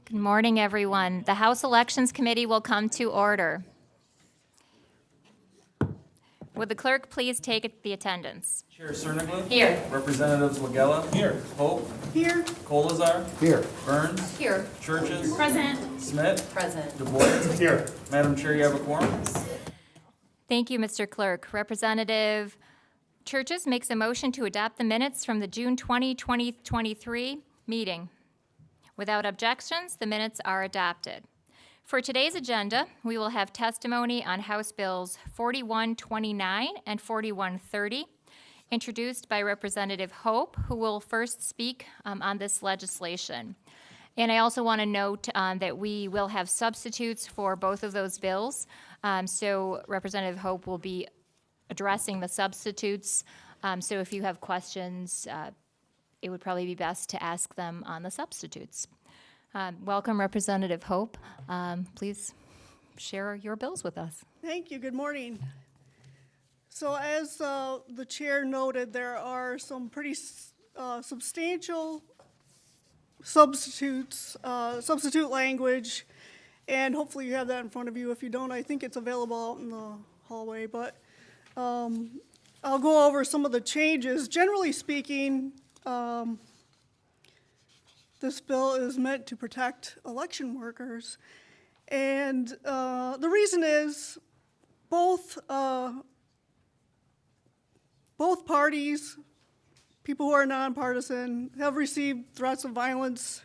Good morning, everyone. The House Elections Committee will come to order. Would the clerk please take the attendance? Chair Cerniglia. Here. Representatives Wagella. Here. Hope. Here. Colazar. Here. Burns. Here. Churches. Present. Smith. Present. Du Bois. Here. Madam Chair, you have a quorum. Thank you, Mr. Clerk. Representative Churches makes a motion to adopt the minutes from the June 2023 meeting. Without objections, the minutes are adopted. For today's agenda, we will have testimony on House Bills 4129 and 4130, introduced by Representative Hope, who will first speak on this legislation. And I also want to note that we will have substitutes for both of those bills. So Representative Hope will be addressing the substitutes. So if you have questions, it would probably be best to ask them on the substitutes. Welcome, Representative Hope. Please share your bills with us. Thank you. Good morning. So as the chair noted, there are some pretty substantial substitute language, and hopefully you have that in front of you. If you don't, I think it's available out in the hallway, but I'll go over some of the changes. Generally speaking, this bill is meant to protect election workers, and the reason is both parties, people who are nonpartisan, have received threats of violence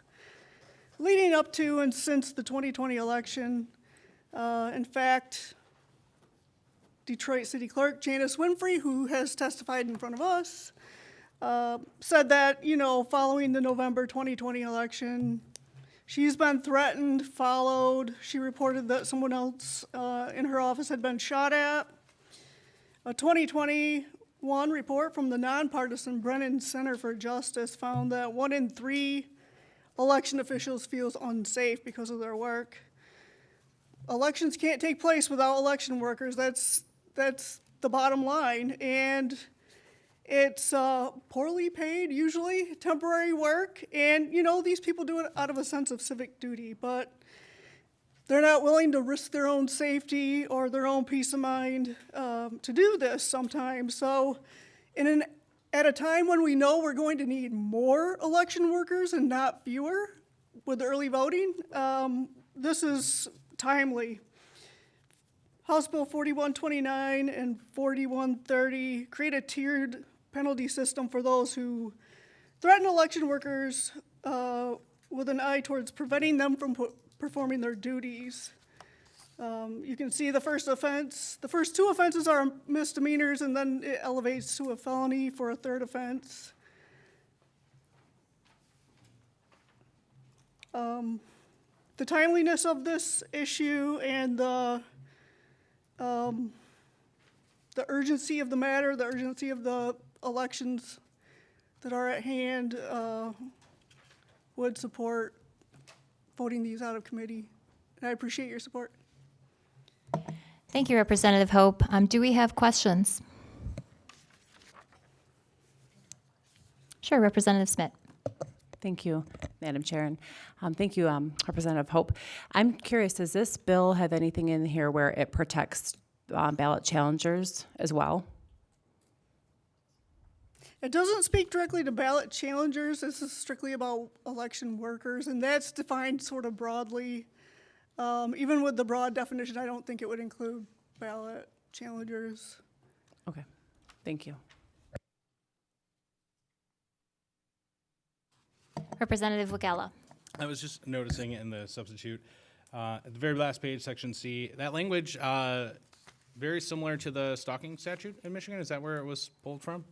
leading up to and since the 2020 election. In fact, Detroit City Clerk Janice Winfrey, who has testified in front of us, said that, following the November 2020 election, she's been threatened, followed. She reported that someone else in her office had been shot at. A 2021 report from the nonpartisan Brennan Center for Justice found that 1 in 3 election officials feels unsafe because of their work. Elections can't take place without election workers. That's the bottom line. And it's poorly paid, usually, temporary work, and, these people do it out of a sense of civic duty, but they're not willing to risk their own safety or their own peace of mind to do this sometimes. So at a time when we know we're going to need more election workers and not fewer with early voting, this is timely. House Bill 4129 and 4130 create a tiered penalty system for those who threaten election workers with an eye towards preventing them from performing their duties. You can see the first 2 offenses are misdemeanors, and then it elevates to a felony for a third offense. The timeliness of this issue and the urgency of the matter, the urgency of the elections that are at hand would support voting these out of committee. And I appreciate your support. Thank you, Representative Hope. Do we have questions? Sure, Representative Smith. Thank you, Madam Chair, and thank you, Representative Hope. I'm curious, does this bill have anything in here where it protects ballot challengers as well? It doesn't speak directly to ballot challengers. This is strictly about election workers, and that's defined sort of broadly. Even with the broad definition, I don't think it would include ballot challengers. Okay, thank you. Representative Wagella. I was just noticing in the substitute, at the very last page, section C, that language, very similar to the stalking statute in Michigan. Is that where it was pulled from?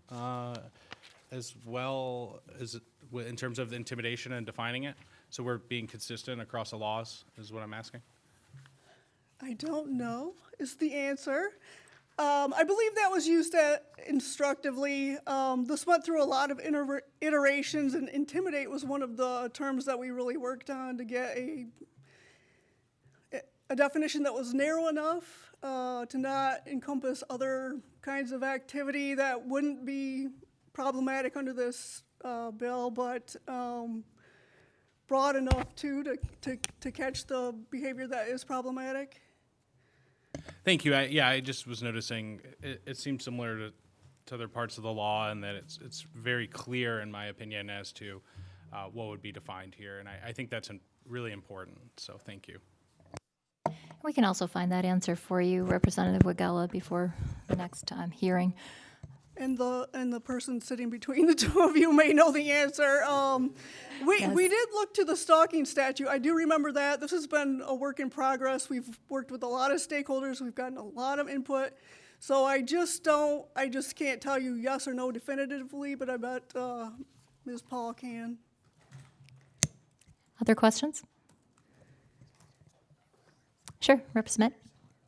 As well as in terms of intimidation and defining it? So we're being consistent across the laws is what I'm asking? I don't know is the answer. I believe that was used instructively. This went through a lot of iterations, and intimidate was one of the terms that we really worked on to get a definition that was narrow enough to not encompass other kinds of activity that wouldn't be problematic under this bill, but broad enough to catch the behavior that is problematic. Thank you. I just was noticing it seems similar to other parts of the law, and that it's very clear, in my opinion, as to what would be defined here, and I think that's really important. So thank you. We can also find that answer for you, Representative Wagella, before the next hearing. And the person sitting between the two of you may know the answer. We did look to the stalking statute. I do remember that. This has been a work in progress. We've worked with a lot of stakeholders. We've gotten a lot of input. So I just can't tell you yes or no definitively, but I bet Ms. Paul can. Other questions? Sure, Rep. Smith.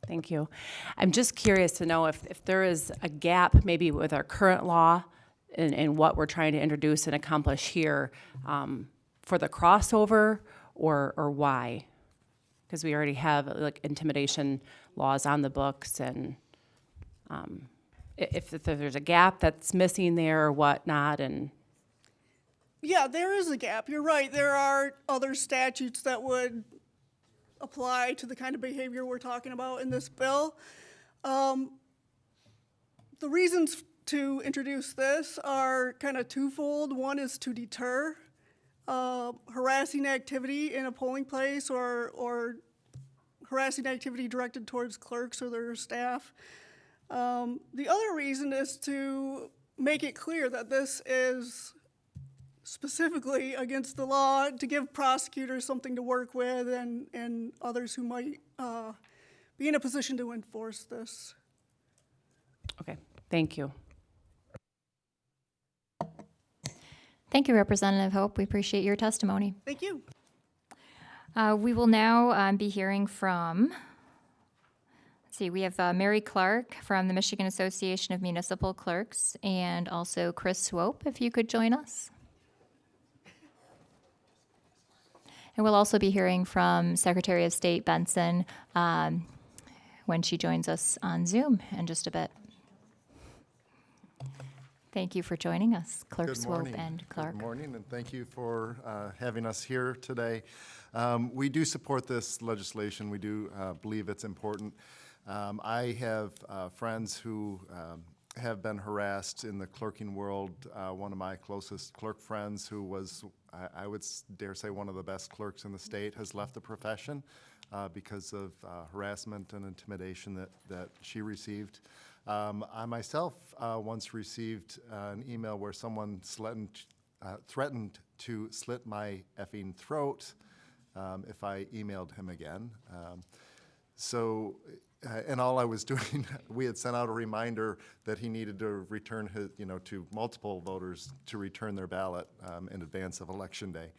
Thank you. I'm just curious to know if there is a gap maybe with our current law and what we're trying to introduce and accomplish here for the crossover, or why? Because we already have like intimidation laws on the books, and if there's a gap that's missing there or whatnot, and Yeah, there is a gap. You're right. There are other statutes that would apply to the kind of behavior we're talking about in this bill. The reasons to introduce this are kind of twofold. One is to deter harassing activity in a polling place or harassing activity directed towards clerks or their staff. The other reason is to make it clear that this is specifically against the law, to give prosecutors something to work with and others who might be in a position to enforce this. okay, thank you. Thank you, Representative Hope. We appreciate your testimony. Thank you. We will now be hearing from, let's see, we have Mary Clark from the Michigan Association of Municipal Clerks, and also Chris Swope, if you could join us. And we'll also be hearing from Secretary of State Benson when she joins us on Zoom in just a bit. Thank you for joining us, Clerk Good Swope morning. and Clark. Good morning, and thank you for having us here today. We do support this legislation. We do believe it's important. I have friends who have been harassed in the clerking world. One of my closest clerk friends, who was, I would dare say, one of the best clerks in the state, has left the profession because of harassment and intimidation that she received. I myself once received an email where someone threatened to slit my effing throat if I emailed him again. And all I was doing, we had sent out a reminder that he needed to return his, to multiple voters to return their ballot in advance of Election Day.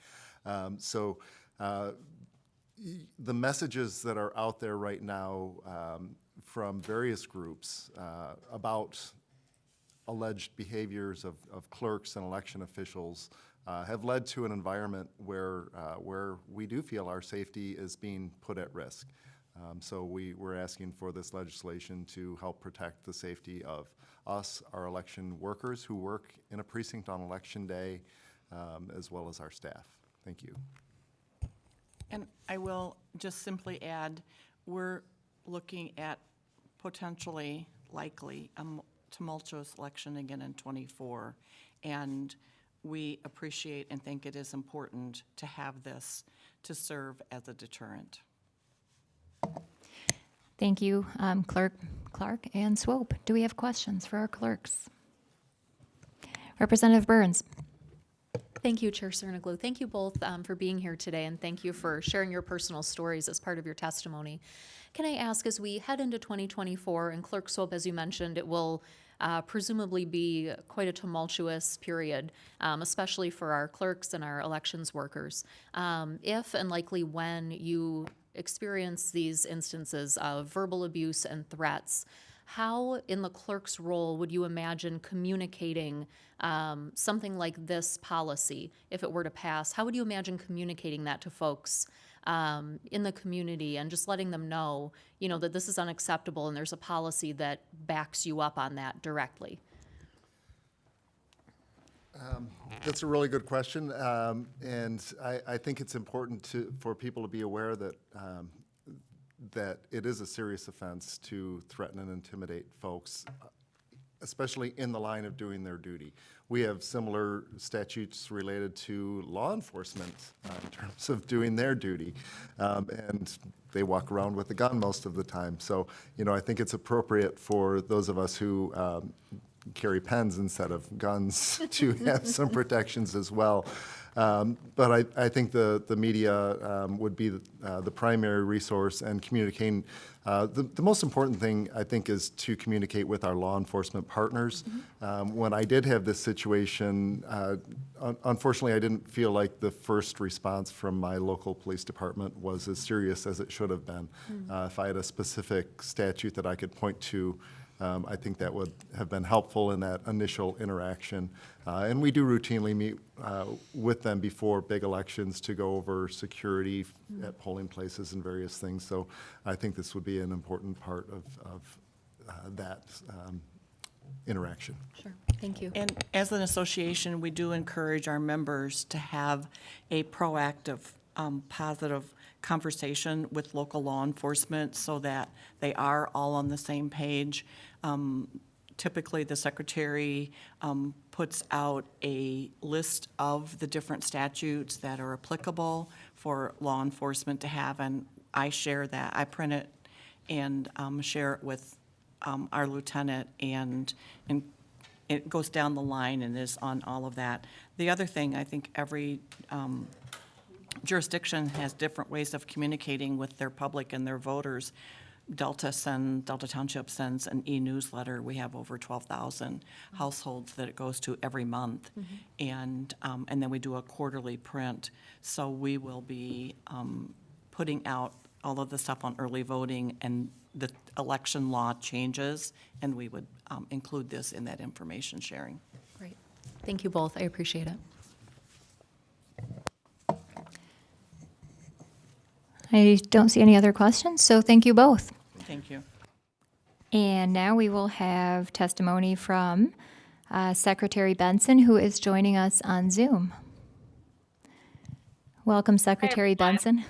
The messages that are out there right now from various groups about alleged behaviors of clerks and election officials have led to an environment where we do feel our safety is being put at risk. So we're asking for this legislation to help protect the safety of us, our election workers who work in a precinct on Election Day, as well as our staff. Thank you. And I will just simply add, we're looking at potentially, likely, a tumultuous election again in '24. And we appreciate and think it is important to have this to serve as a deterrent. Thank you, Clerk Clark and Swope. Do we have questions for our clerks? Representative Burns. Thank you, Chair Cerniglu. Thank you both for being here today, and thank you for sharing your personal stories as part of your testimony. Can I ask, as we head into 2024, and Clerk Swope, as you mentioned, it will presumably be quite a tumultuous period, especially for our clerks and our elections workers. If and likely when you experience these instances of verbal abuse and threats, how, in the clerk's role, would you imagine communicating something like this policy, if it were to pass? How would you imagine communicating that to folks in the community and just letting them know, that this is unacceptable and there's a policy that backs you up on that directly? That's a really good question, and I think it's important for people to be aware that that it is a serious offense to threaten and intimidate folks, especially in the line of doing their duty. We have similar statutes related to law enforcement in terms of doing their duty, and they walk around with a gun most of the time. So, I think it's appropriate for those of us who carry pens instead of guns to have some protections as well. But I think the media would be the primary resource, and communicating. The most important thing, I think, is to communicate with our law enforcement partners. When I did have this situation, unfortunately, I didn't feel like the first response from my local police department was as serious as it should have been. If I had a specific statute that I could point to, I think that would have been helpful in that initial interaction. And we do routinely meet with them before big elections to go over security at polling places and various things. So I think this would be an important part of that interaction. Sure, thank you. And as an association, we do encourage our members to have a proactive, positive conversation with local law enforcement so that they are all on the same page. Typically, the secretary puts out a list of the different statutes that are applicable for law enforcement to have, and I share that. I print it and share it with our lieutenant, and it goes down the line and is on all of that. The other thing, I think every jurisdiction has different ways of communicating with their public and their voters. Delta Township sends an e-newsletter. We have over 12,000 households that it goes to every month. And then we do a quarterly print. So we will be putting out all of the stuff on early voting and the election law changes, and we would include this in that information sharing. Great. Thank you both. I appreciate it. I don't see any other questions, so thank you both. Thank you. And now we will have testimony from Secretary Benson, who is joining us on Zoom. Welcome, Secretary Benson.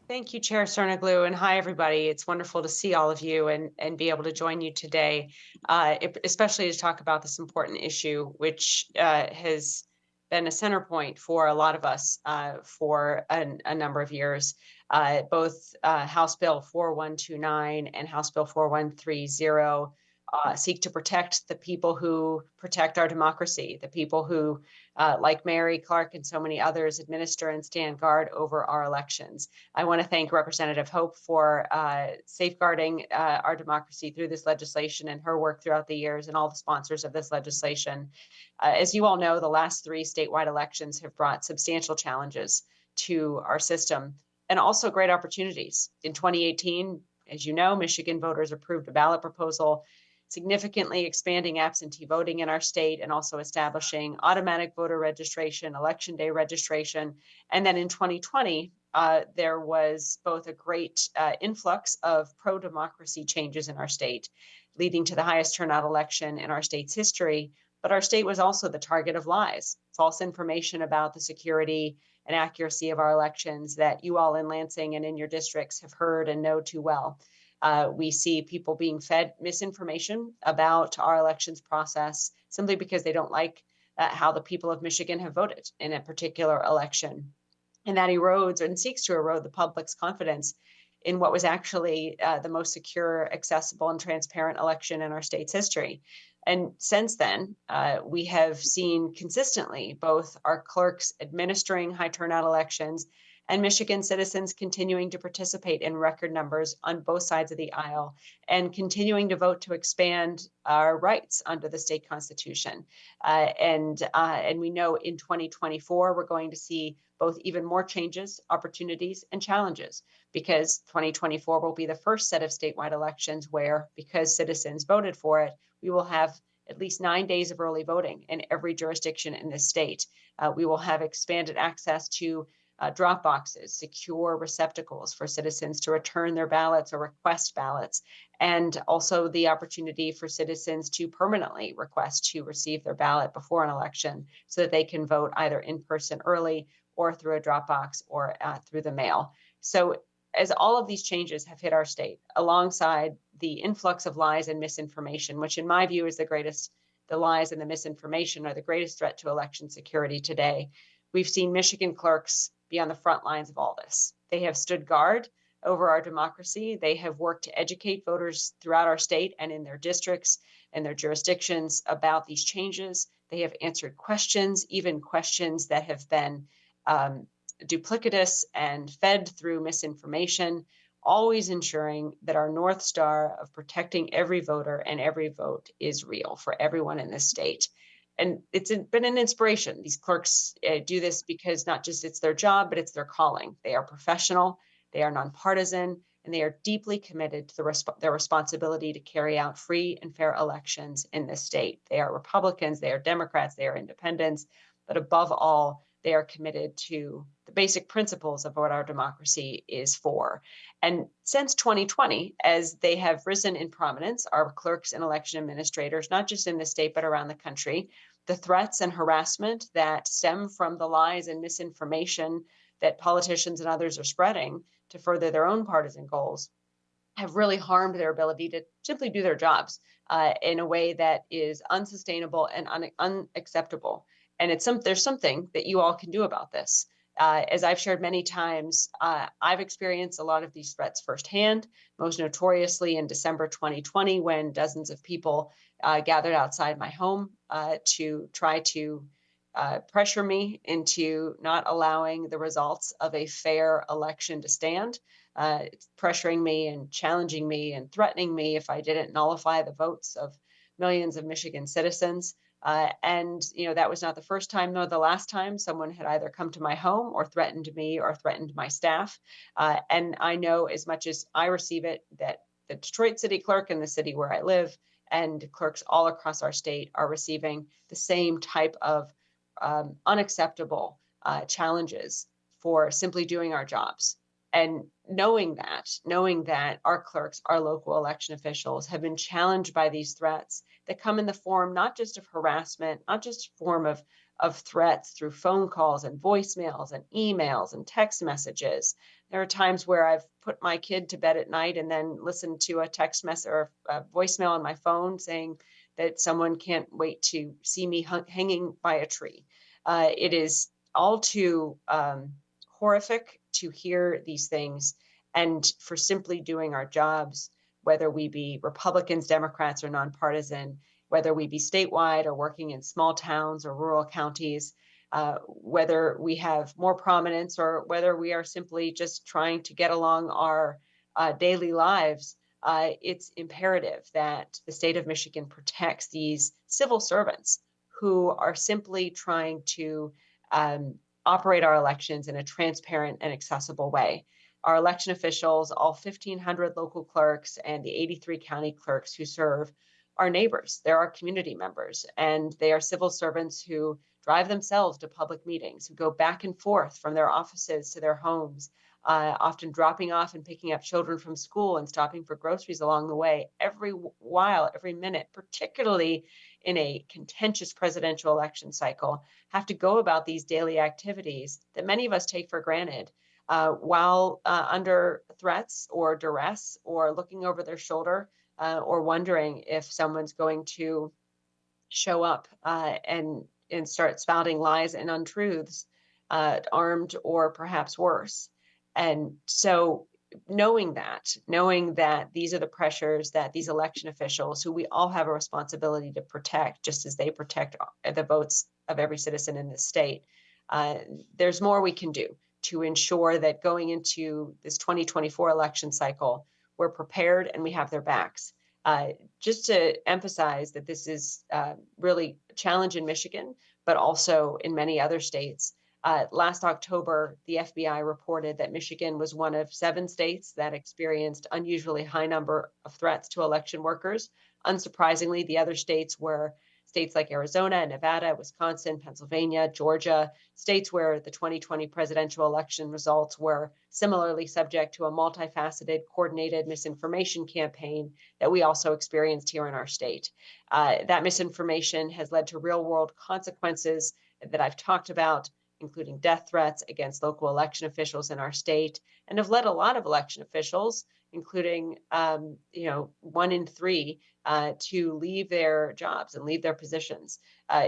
Thank you, Chair Cerniglu, and hi, everybody. It's wonderful to see all of you and be able to join you today, especially to talk about this important issue, which has been a center point for a lot of us for a number of years. Both House Bill 4129 and House Bill 4130 seek to protect the people who protect our democracy, the people who, like Mary Clark and so many others, administer and stand guard over our elections. I want to thank Representative Hope for safeguarding our democracy through this legislation and her work throughout the years, and all the sponsors of this legislation. As you all know, the last 3 statewide elections have brought substantial challenges to our system and also great opportunities. In 2018, as you know, Michigan voters approved a ballot proposal significantly expanding absentee voting in our state and also establishing automatic voter registration, election day registration. And then in 2020, there was both a great influx of pro-democracy changes in our state, leading to the highest turnout election in our state's history. But our state was also the target of lies, false information about the security and accuracy of our elections that you all in Lansing and in your districts have heard and know too well. We see people being fed misinformation about our elections process simply because they don't like how the people of Michigan have voted in a particular election. And that erodes and seeks to erode the public's confidence in what was actually the most secure, accessible, and transparent election in our state's history. And since then, we have seen consistently both our clerks administering high turnout elections and Michigan citizens continuing to participate in record numbers on both sides of the aisle and continuing to vote to expand our rights under the state constitution. And we know in 2024, we're going to see both even more changes, opportunities, and challenges, because 2024 will be the first set of statewide elections where, because citizens voted for it, we will have at least 9 days of early voting in every jurisdiction in this state. We will have expanded access to drop boxes, secure receptacles for citizens to return their ballots or request ballots. and also the opportunity for citizens to permanently request to receive their ballot before an election so that they can vote either in person early or through a drop box or through the mail. So as all of these changes have hit our state, alongside the influx of lies and misinformation, which in my view is the lies and the misinformation are the greatest threat to election security today, we've seen Michigan clerks be on the front lines of all this. They have stood guard over our democracy. They have worked to educate voters throughout our state and in their districts and their jurisdictions about these changes. They have answered questions, even questions that have been duplicitous and fed through misinformation, always ensuring that our North Star of protecting every voter and every vote is real for everyone in this state. And it's been an inspiration. These clerks do this because not just it's their job, but it's their calling. They are professional, they are nonpartisan, and they are deeply committed to their responsibility to carry out free and fair elections in this state. They are Republicans, they are Democrats, they are independents, but above all, they are committed to the basic principles of what our democracy is for. And since 2020, as they have risen in prominence, our clerks and election administrators, not just in the state, but around the country, the threats and harassment that stem from the lies and misinformation that politicians and others are spreading to further their own partisan goals have really harmed their ability to simply do their jobs in a way that is unsustainable and unacceptable. And there's something that you all can do about this. As I've shared many times, I've experienced a lot of these threats firsthand, most notoriously in December 2020, when dozens of people gathered outside my home to try to pressure me into not allowing the results of a fair election to stand, pressuring me and challenging me and threatening me if I didn't nullify the votes of millions of Michigan citizens. And that was not the first time nor the last time someone had either come to my home or threatened me or threatened my staff. And I know, as much as I receive it, that the Detroit City Clerk in the city where I live and clerks all across our state are receiving the same type of unacceptable challenges for simply doing our jobs. And knowing that our clerks, our local election officials have been challenged by these threats that come in the form not just of harassment, not just form of threats through phone calls and voicemails and emails and text messages. There are times where I've put my kid to bed at night and then listened to a text message or a voicemail on my phone saying that someone can't wait to see me hanging by a tree. It is all too horrific to hear these things, and for simply doing our jobs, whether we be Republicans, Democrats, or nonpartisan, whether we be statewide or working in small towns or rural counties, whether we have more prominence or whether we are simply just trying to get along our daily lives, it's imperative that the state of Michigan protects these civil servants who are simply trying to operate our elections in a transparent and accessible way. Our election officials, all 1,500 local clerks and the 83 county clerks who serve, are neighbors. They're our community members, and they are civil servants who drive themselves to public meetings, who go back and forth from their offices to their homes, often dropping off and picking up children from school and stopping for groceries along the way every while, every minute, particularly in a contentious presidential election cycle, have to go about these daily activities that many of us take for granted while under threats or duress or looking over their shoulder or wondering if someone's going to show up and start spouting lies and untruths, armed or perhaps worse. And so knowing that these are the pressures that these election officials, who we all have a responsibility to protect, just as they protect the votes of every citizen in this state, there's more we can do to ensure that going into this 2024 election cycle, we're prepared and we have their backs. Just to emphasize that this is really a challenge in Michigan, but also in many other states. Last October, the FBI reported that Michigan was one of 7 states that experienced unusually high number of threats to election workers. Unsurprisingly, the other states were States like Arizona, Nevada, Wisconsin, Pennsylvania, Georgia, states where the 2020 presidential election results were similarly subject to a multifaceted, coordinated misinformation campaign that we also experienced here in our state. That misinformation has led to real-world consequences that I've talked about, including death threats against local election officials in our state, and have led a lot of election officials, including 1 in 3, to leave their jobs and leave their positions.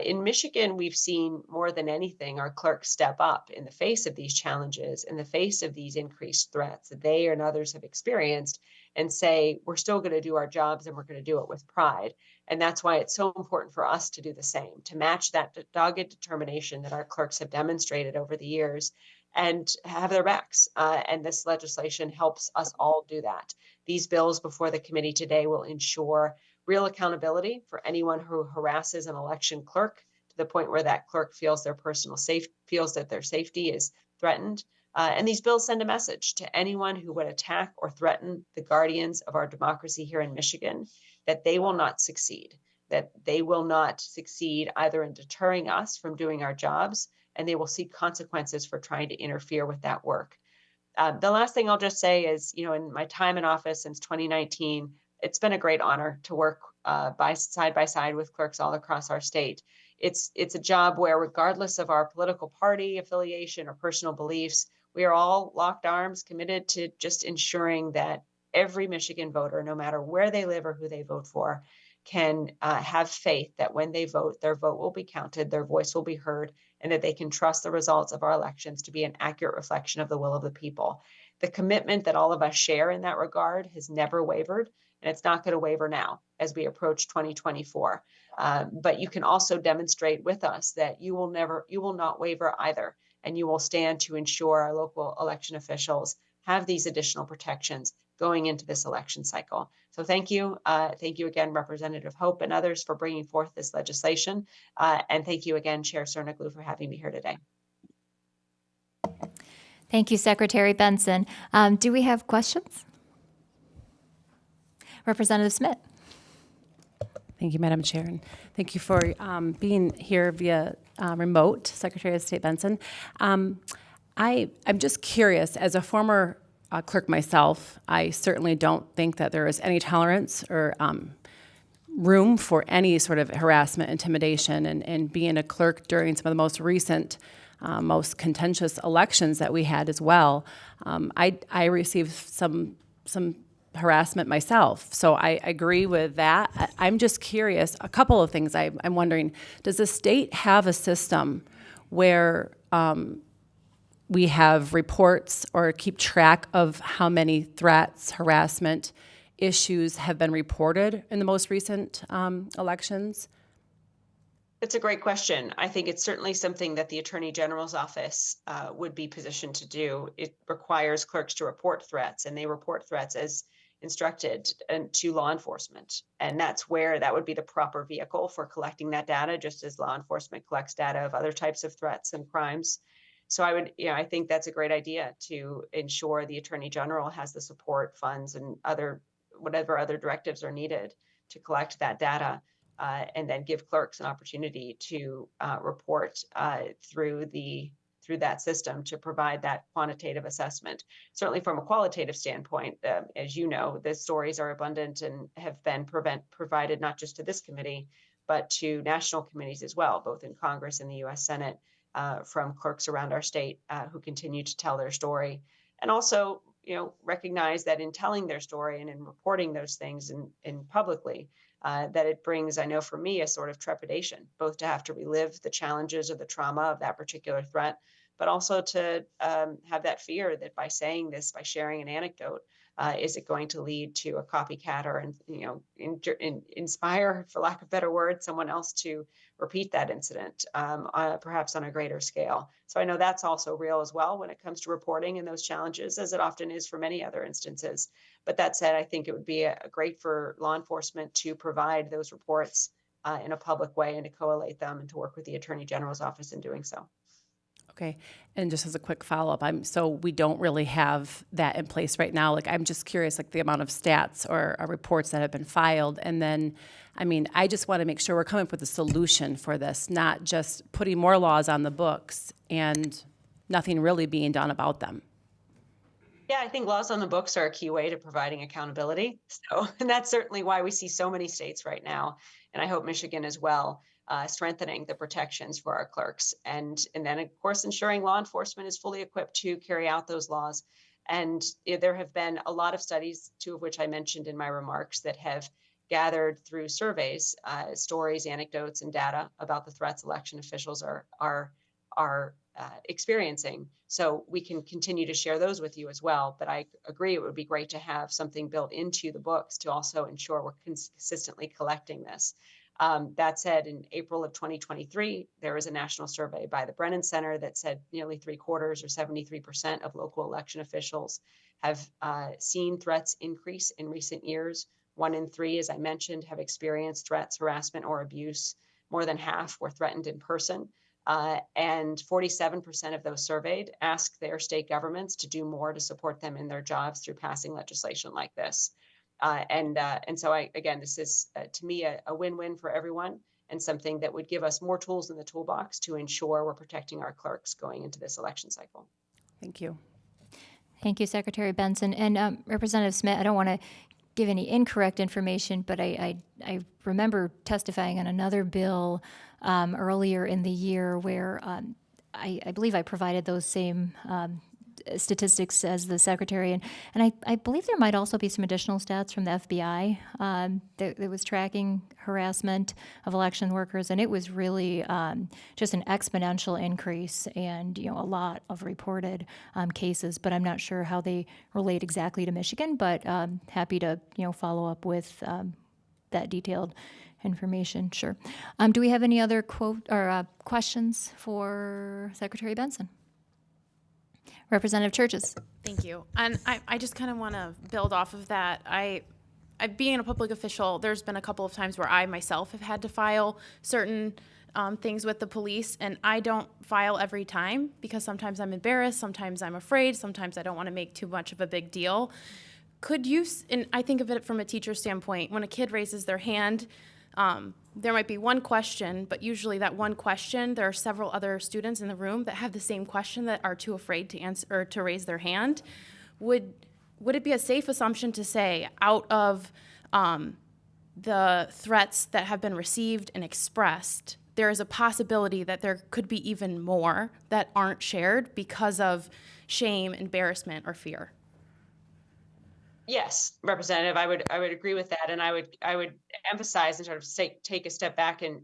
In Michigan, we've seen more than anything our clerks step up in the face of these challenges, in the face of these increased threats that they and others have experienced, and say, we're still going to do our jobs and we're going to do it with pride. And that's why it's so important for us to do the same, to match that dogged determination that our clerks have demonstrated over the years and have their backs. And this legislation helps us all do that. These bills before the committee today will ensure real accountability for anyone who harasses an election clerk to the point where that clerk feels that their safety is threatened. And these bills send a message to anyone who would attack or threaten the guardians of our democracy here in Michigan that they will not succeed, that they will not succeed either in deterring us from doing our jobs, and they will see consequences for trying to interfere with that work. The last thing I'll just say is, in my time in office since 2019, it's been a great honor to work side by side with clerks all across our state. It's a job where, regardless of our political party affiliation or personal beliefs, we are all locked arms, committed to just ensuring that every Michigan voter, no matter where they live or who they vote for, can have faith that when they vote, their vote will be counted, their voice will be heard, and that they can trust the results of our elections to be an accurate reflection of the will of the people. The commitment that all of us share in that regard has never wavered, and it's not going to waver now as we approach 2024. But you can also demonstrate with us that you will not waver either, and you will stand to ensure our local election officials have these additional protections going into this election cycle. So thank you. Thank you again, Representative Hope and others, for bringing forth this legislation. And thank you again, Chair Cerniglu, for having me here today. Thank you, Secretary Benson. Do we have questions? Representative Smith. Thank you, Madam Chair, and thank you for being here via remote, Secretary of State Benson. I'm just curious, as a former clerk myself, I certainly don't think that there is any tolerance or room for any sort of harassment, intimidation, and being a clerk during some of the most recent, most contentious elections that we had as well. I received some harassment myself, so I agree with that. I'm just curious, a couple of things I'm wondering, does the state have a system where we have reports or keep track of how many threats, harassment issues have been reported in the most recent elections? It's a great question. I think it's certainly something that the Attorney General's office would be positioned to do. It requires clerks to report threats, and they report threats as instructed to law enforcement. And that's where that would be the proper vehicle for collecting that data, just as law enforcement collects data of other types of threats and crimes. So I think that's a great idea to ensure the Attorney General has the support, funds, and whatever other directives are needed to collect that data, and then give clerks an opportunity to report through that system to provide that quantitative assessment. Certainly from a qualitative standpoint, as you know, the stories are abundant and have been provided not just to this committee, but to national committees as well, both in Congress and the U.S. Senate, from clerks around our state who continue to tell their story. And also, recognize that in telling their story and in reporting those things in publicly, that it brings, I know for me, a sort of trepidation, both to have to relive the challenges or the trauma of that particular threat, but also to have that fear that by saying this, by sharing an anecdote, is it going to lead to a copycat or, inspire, for lack of a better word, someone else to repeat that incident, perhaps on a greater scale. So I know that's also real as well when it comes to reporting and those challenges, as it often is for many other instances. But that said, I think it would be great for law enforcement to provide those reports in a public way and to collate them and to work with the Attorney General's office in doing so. Okay, and just as a quick follow-up, so we don't really have that in place right now. Like, I'm just curious, like the amount of stats or reports that have been filed. And then, I mean, I just want to make sure we're coming up with a solution for this, not just putting more laws on the books and nothing really being done about them. Yeah, I think laws on the books are a key way to providing accountability. So, and that's certainly why we see so many states right now, and I hope Michigan as well, strengthening the protections for our clerks, and then of course ensuring law enforcement is fully equipped to carry out those laws. And there have been a lot of studies, two of which I mentioned in my remarks, that have gathered through surveys, stories, anecdotes, and data about the threats election officials are experiencing. So we can continue to share those with you as well. But I agree, it would be great to have something built into the books to also ensure we're consistently collecting this. That said, in April of 2023, there was a national survey by the Brennan Center that said nearly 3/4 or 73% of local election officials have seen threats increase in recent years. 1 in 3, as I mentioned, have experienced threats, harassment, or abuse. More than half were threatened in person. And 47% of those surveyed asked their state governments to do more to support them in their jobs through passing legislation like this. And so again, this is to me a win-win for everyone, and something that would give us more tools in the toolbox to ensure we're protecting our clerks going into this election cycle. Thank you. Thank you, Secretary Benson. And Representative Smith, I don't want to give any incorrect information, but I remember testifying on another bill earlier in the year where I believe I provided those same statistics as the Secretary. And I believe there might also be some additional stats from the FBI that was tracking harassment of election workers. And it was really just an exponential increase and, a lot of reported cases. But I'm not sure how they relate exactly to Michigan, but happy to, follow up with that detailed information. Sure. Do we have any other questions for Secretary Benson? Representative Churches. Thank you. And I just kind of want to build off of that. I being a public official, there's been a couple of times where I myself have had to file certain things with the police, and I don't file every time because sometimes I'm embarrassed, sometimes I'm afraid, sometimes I don't want to make too much of a big deal. Could you, and I think of it from a teacher standpoint, when a kid raises their hand, there might be one question, but usually that one question, there are several other students in the room that have the same question that are too afraid to answer or to raise their hand. Would it be a safe assumption to say, out of the threats that have been received and expressed, there is a possibility that there could be even more that aren't shared because of shame, embarrassment, or fear? Yes, Representative, I would agree with that, and I would emphasize and sort of take a step back and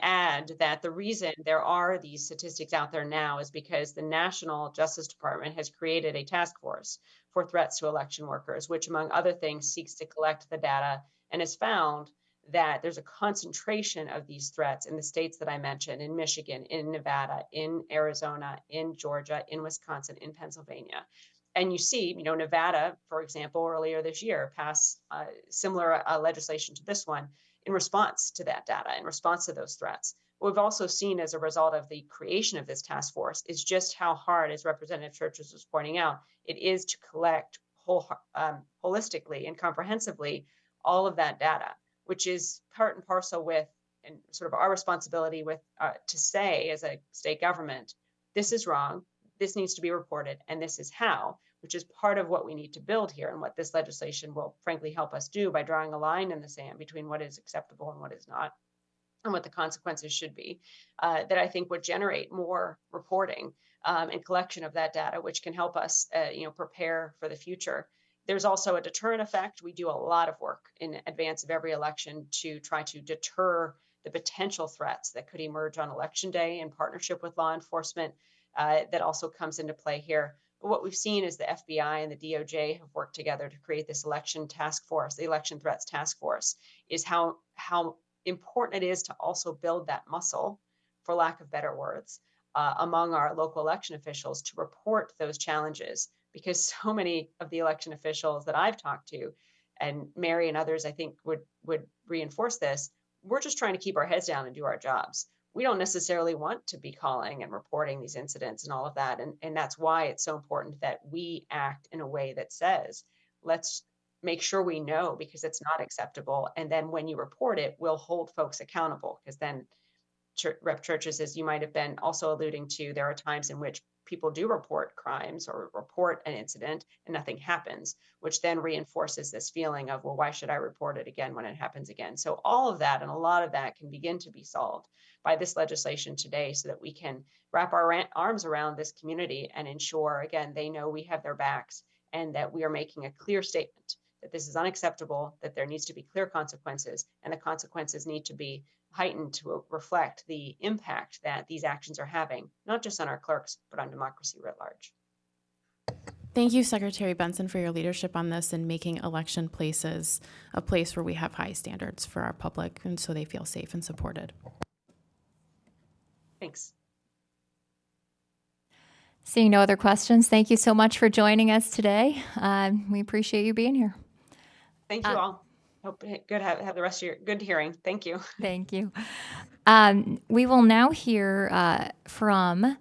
add that the reason there are these statistics out there now is because the National Justice Department has created a task force for threats to election workers, which, among other things, seeks to collect the data and has found that there's a concentration of these threats in the states that I mentioned, in Michigan, in Nevada, in Arizona, in Georgia, in Wisconsin, in Pennsylvania. And you see, Nevada, for example, earlier this year passed similar legislation to this one in response to that data, in response to those threats. What we've also seen as a result of the creation of this task force is just how hard, as Representative Churches was pointing out, it is to collect holistically and comprehensively all of that data, which is part and parcel with and sort of our responsibility with to say as a state government, this is wrong. This needs to be reported, and this is how, which is part of what we need to build here and what this legislation will frankly help us do by drawing a line in the sand between what is acceptable and what is not, and what the consequences should be, that I think would generate more reporting and collection of that data, which can help us, prepare for the future. There's also a deterrent effect. We do a lot of work in advance of every election to try to deter the potential threats that could emerge on election day in partnership with law enforcement. That also comes into play here. But what we've seen is the FBI and the DOJ have worked together to create this election task force, the Election Threats Task Force, is how important it is to also build that muscle, for lack of better words, among our local election officials to report those challenges, because so many of the election officials that I've talked to, and Mary and others I think would reinforce this, we're just trying to keep our heads down and do our jobs. we don't necessarily want to be calling and reporting these incidents and all of that. And that's why it's so important that we act in a way that says, let's make sure we know, because it's not acceptable. And then when you report it, we'll hold folks accountable, because then Rep. Churches, as you might have been also alluding to, there are times in which people do report crimes or report an incident and nothing happens, which then reinforces this feeling of, well, why should I report it again when it happens again? So all of that and a lot of that can begin to be solved by this legislation today, so that we can wrap our arms around this community and ensure, again, they know we have their backs, and that we are making a clear statement that this is unacceptable, that there needs to be clear consequences, and the consequences need to be heightened to reflect the impact that these actions are having, not just on our clerks, but on democracy writ large. Thank you, Secretary Benson, for your leadership on this and making election places a place where we have high standards for our public, and so they feel safe and supported. Thanks. Seeing no other questions, thank you so much for joining us today. We appreciate you being here. Thank you all. Hope good have the rest of your good hearing. Thank you. Thank you. We will now hear from, I'm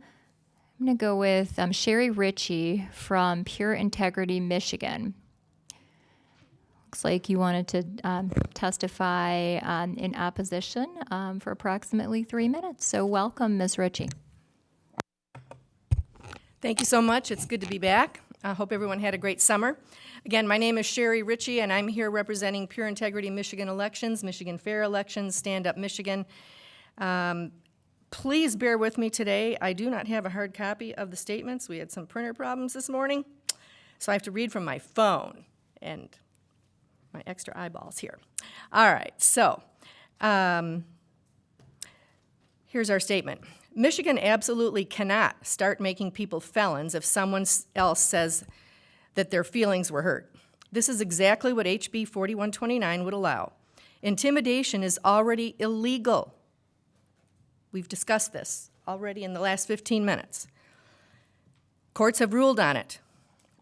going to go with Sherry Ritchie from Pure Integrity, Michigan. Looks like you wanted to testify in opposition for approximately 3 minutes. So welcome, Ms. Ritchie. Thank you so much. It's good to be back. I hope everyone had a great summer. Again, my name is Sherry Ritchie, and I'm here representing Pure Integrity Michigan Elections, Michigan Fair Elections, Stand Up Michigan. Please bear with me today. I do not have a hard copy of the statements. We had some printer problems this morning, so I have to read from my phone and my extra eyeballs here. All right, so here's our statement. Michigan absolutely cannot start making people felons if someone else says that their feelings were hurt. This is exactly what HB 4129 would allow. Intimidation is already illegal. We've discussed this already in the last 15 minutes. Courts have ruled on it,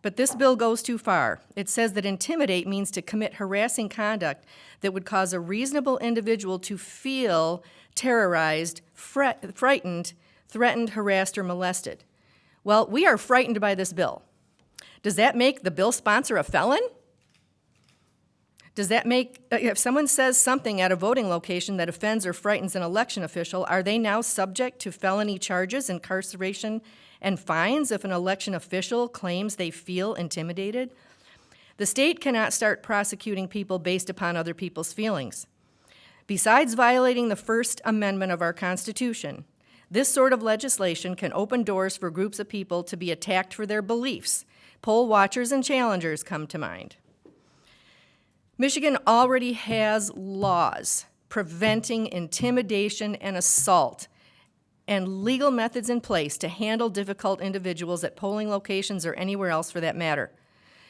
but this bill goes too far. It says that intimidate means to commit harassing conduct that would cause a reasonable individual to feel terrorized, frightened, threatened, harassed, or molested. Well, we are frightened by this bill. Does that make the bill sponsor a felon? Does that make, if someone says something at a voting location that offends or frightens an election official, are they now subject to felony charges, incarceration, and fines if an election official claims they feel intimidated? The state cannot start prosecuting people based upon other people's feelings. Besides violating the First Amendment of our Constitution, this sort of legislation can open doors for groups of people to be attacked for their beliefs. Poll watchers and challengers come to mind. Michigan already has laws preventing intimidation and assault and legal methods in place to handle difficult individuals at polling locations or anywhere else for that matter.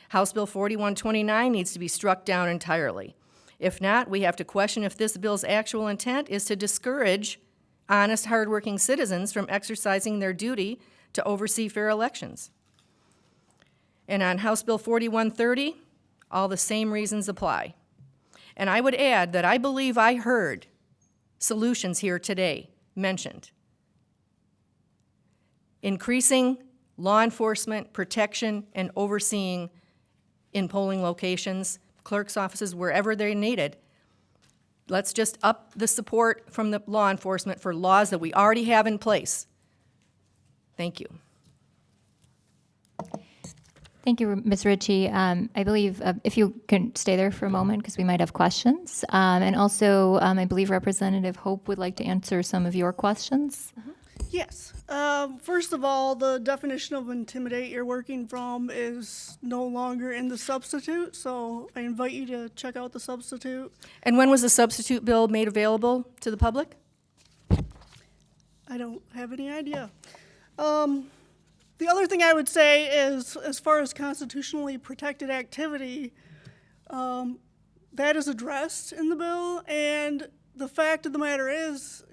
House Bill 4129 needs to be struck down entirely. If not, we have to question if this bill's actual intent is to discourage honest, hardworking citizens from exercising their duty to oversee fair elections. And on House Bill 4130, all the same reasons apply. And I would add that I believe I heard solutions here today mentioned. Increasing law enforcement protection and overseeing in polling locations, clerk's offices, wherever they're needed. Let's just up the support from the law enforcement for laws that we already have in place. Thank you. Thank you, Ms. Ritchie. I believe if you can stay there for a moment, because we might have questions. And also, I believe Representative Hope would like to answer some of your questions. Yes. First of all, the definition of intimidate you're working from is no longer in the substitute, so I invite you to check out the substitute. And when was the substitute bill made available to the public? I don't have any idea. The other thing I would say is, as far as constitutionally protected activity, that is addressed in the bill, and the fact of the matter is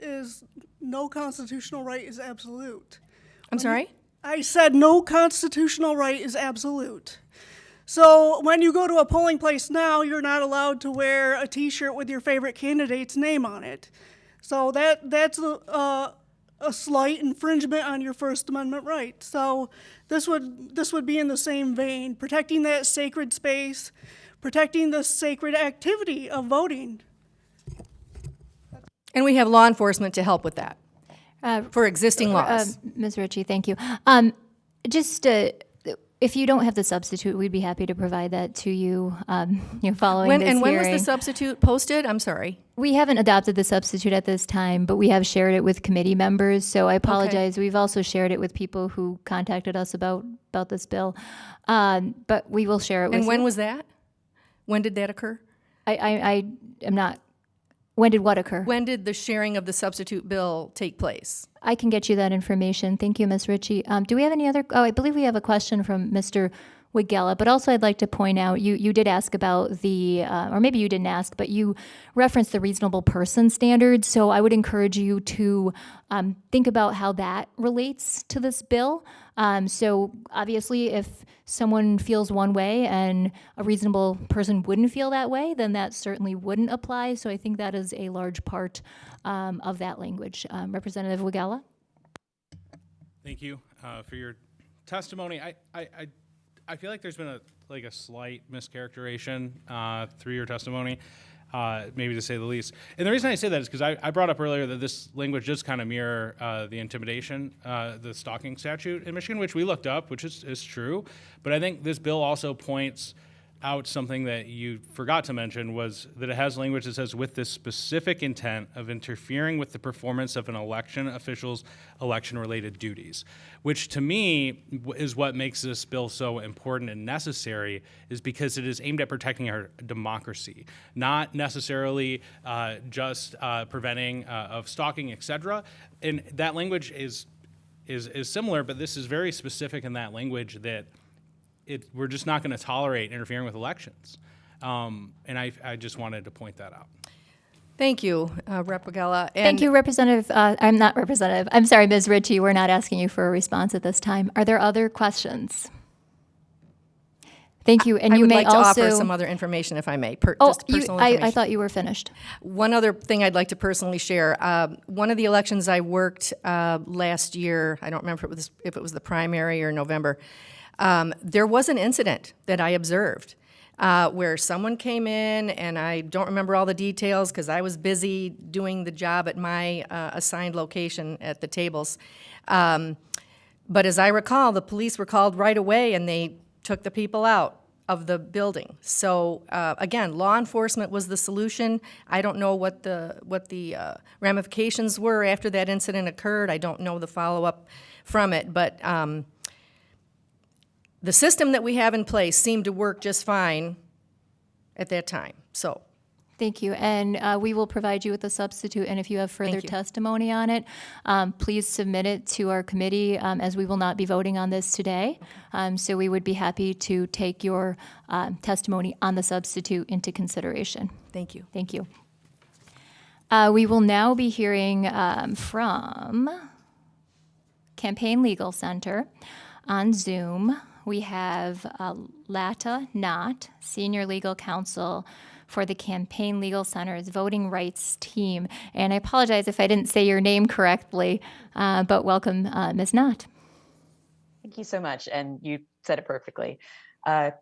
no constitutional right is absolute. I'm sorry? I said no constitutional right is absolute. So when you go to a polling place now, you're not allowed to wear a T-shirt with your favorite candidate's name on it. So that's a slight infringement on your First Amendment right. So this would be in the same vein, protecting that sacred space, protecting the sacred activity of voting. And we have law enforcement to help with that for existing laws. Ms. Ritchie, thank you. Just, if you don't have the substitute, we'd be happy to provide that to you, following this And when was hearing. the substitute posted? I'm sorry. We haven't adopted the substitute at this time, but we have shared it with committee members, so I apologize. We've also shared it with people who contacted us about this bill. But we will share it with you. And when was that? When did that occur? I am not, when did what occur? When did the sharing of the substitute bill take place? I can get you that information. Thank you, Ms. Ritchie. Do we have any other, I believe we have a question from Mr. Wigella, but also I'd like to point out, you did ask about the, or maybe you didn't ask, but you referenced the reasonable person standard. So I would encourage you to think about how that relates to this bill. So obviously, if someone feels one way and a reasonable person wouldn't feel that way, then that certainly wouldn't apply. So I think that is a large part of that language. Representative Wigella? Thank you for your testimony. I feel like there's been a slight mischaracterization through your testimony, maybe to say the least. And the reason I say that is because I brought up earlier that this language does kind of mirror the intimidation, the stalking statute in Michigan, which we looked up, which is true. But I think this bill also points out something that you forgot to mention, was that it has language that says, with this specific intent of interfering with the performance of an election official's election-related duties, which to me is what makes this bill so important and necessary, is because it is aimed at protecting our democracy, not necessarily just preventing of stalking, et cetera. And that language is similar, but this is very specific in that language that we're just not going to tolerate interfering with elections. And I just wanted to point that out. Thank you, Rep. Wigella. Thank you, Representative. I'm not Representative. I'm sorry, Ms. Ritchie. We're not asking you for a response at this time. Are there other questions? Thank you. And I you would may like to also offer some other information, if I may. Just personal I information. thought you were finished. One other thing I'd like to personally share. One of the elections I worked last year, I don't remember if it was the primary or November, there was an incident that I observed where someone came in, and I don't remember all the details because I was busy doing the job at my assigned location at the tables. But as I recall, the police were called right away, and they took the people out of the building. So again, law enforcement was the solution. I don't know what the ramifications were after that incident occurred. I don't know the follow-up from it, but the system that we have in place seemed to work just fine at that time. So Thank you. And we will provide you with a substitute. And if you have further Thank you. testimony on it, please submit it to our committee, as we will not be voting on this today. So we would be happy to take your testimony on the substitute into consideration. thank you. Thank you. We will now be hearing from Campaign Legal Center on Zoom. We have Lata Knott, Senior Legal Counsel for the Campaign Legal Center's Voting Rights Team. And I apologize if I didn't say your name correctly, but welcome, Ms. Knott. Thank you so much, and you said it perfectly.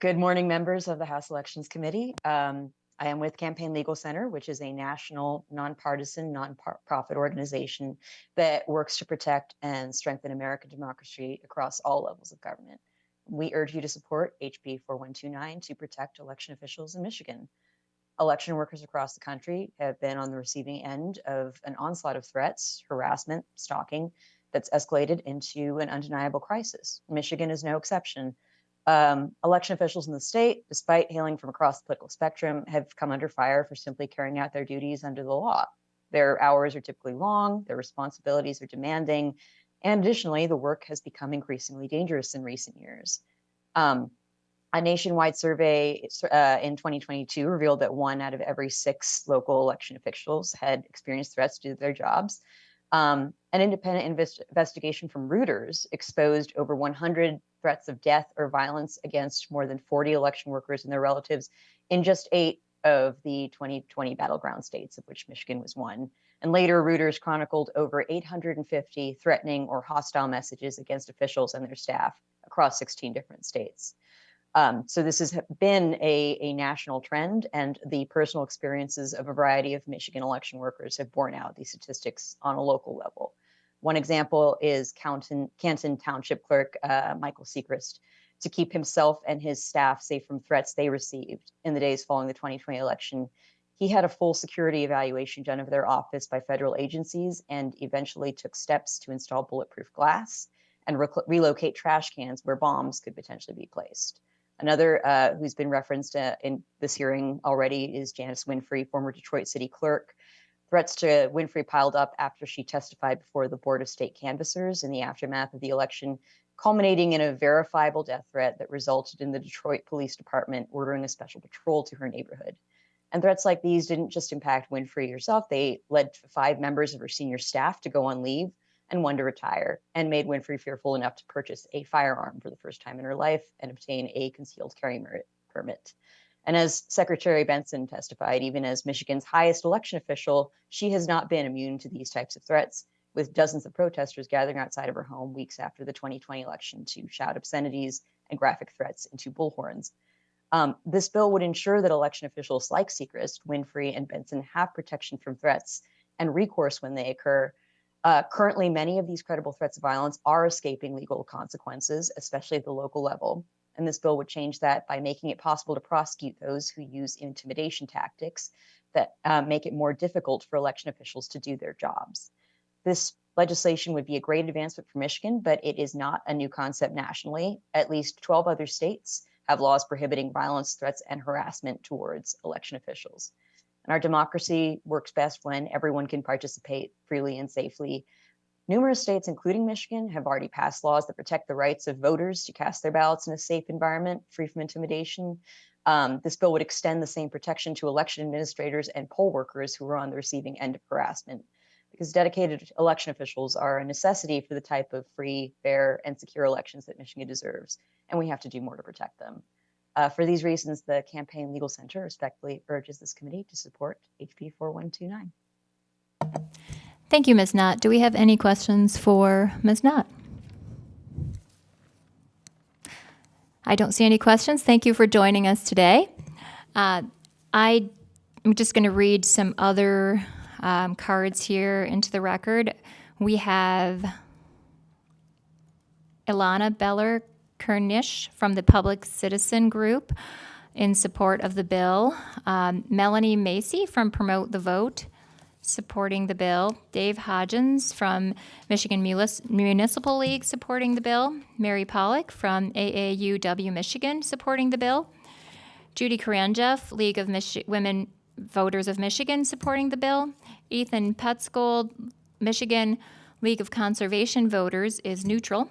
Good morning, members of the House Elections Committee. I am with Campaign Legal Center, which is a national, nonpartisan, nonprofit organization that works to protect and strengthen American democracy across all levels of government. We urge you to support HB 4129 to protect election officials in Michigan. Election workers across the country have been on the receiving end of an onslaught of threats, harassment, stalking that's escalated into an undeniable crisis. Michigan is no exception. Election officials in the state, despite hailing from across the political spectrum, have come under fire for simply carrying out their duties under the law. Their hours are typically long, their responsibilities are demanding, and additionally, the work has become increasingly dangerous in recent years. A nationwide survey in 2022 revealed that 1 out of every 6 local election officials had experienced threats to their jobs. An independent investigation from Reuters exposed over 100 threats of death or violence against more than 40 election workers and their relatives in just 8 of the 2020 battleground states, of which Michigan was one. And later, Reuters chronicled over 850 threatening or hostile messages against officials and their staff across 16 different states. So this has been a national trend, and the personal experiences of a variety of Michigan election workers have borne out these statistics on a local level. One example is Canton Township Clerk Michael Sechrist, to keep himself and his staff safe from threats they received in the days following the 2020 election. He had a full security evaluation done of their office by federal agencies and eventually took steps to install bulletproof glass and relocate trash cans where bombs could potentially be placed. Another who's been referenced in this hearing already is Janice Winfrey, former Detroit City Clerk. Threats to Winfrey piled up after she testified before the Board of State Canvassers in the aftermath of the election, culminating in a verifiable death threat that resulted in the Detroit Police Department ordering a special patrol to her neighborhood. And threats like these didn't just impact Winfrey herself. They led 5 members of her senior staff to go on leave and 1 to retire, and made Winfrey fearful enough to purchase a firearm for the first time in her life and obtain a concealed carry permit. And as Secretary Benson testified, even as Michigan's highest election official, she has not been immune to these types of threats, with dozens of protesters gathering outside of her home weeks after the 2020 election to shout obscenities and graphic threats into bullhorns. This bill would ensure that election officials like Sechrist, Winfrey, and Benson have protection from threats and recourse when they occur. Currently, many of these credible threats of violence are escaping legal consequences, especially at the local level. And this bill would change that by making it possible to prosecute those who use intimidation tactics that make it more difficult for election officials to do their jobs. This legislation would be a great advancement for Michigan, but it is not a new concept nationally. At least 12 other states have laws prohibiting violence, threats, and harassment towards election officials. And our democracy works best when everyone can participate freely and safely. Numerous states, including Michigan, have already passed laws that protect the rights of voters to cast their ballots in a safe environment, free from intimidation. This bill would extend the same protection to election administrators and poll workers who are on the receiving end of harassment, because dedicated election officials are a necessity for the type of free, fair, and secure elections that Michigan deserves, and we have to do more to protect them. For these reasons, the Campaign Legal Center respectfully urges this committee to support HB 4129. Thank you, Ms. Knott. Do we have any questions for Ms. Knott? I don't see any questions. Thank you for joining us today. I'm just going to read some other cards here into the record. We have Ilana Beller-Kernish from the Public Citizen Group in support of the bill. Melanie Macy from Promote the Vote, supporting the bill. Dave Hodgins from Michigan Municipal League, supporting the bill. Mary Pollock from AAUW Michigan, supporting the bill. Judy Karanjeff, League of Women Voters of Michigan, supporting the bill. Ethan Petzold, Michigan League of Conservation Voters, is neutral.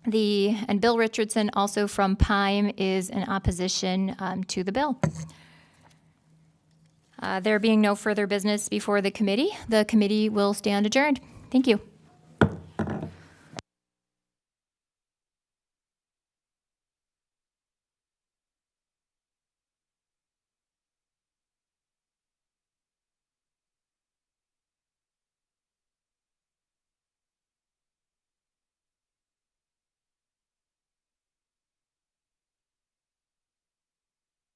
And Bill Richardson, also from PIME, is in opposition to the bill. There being no further business before the committee will stand adjourned. Thank you.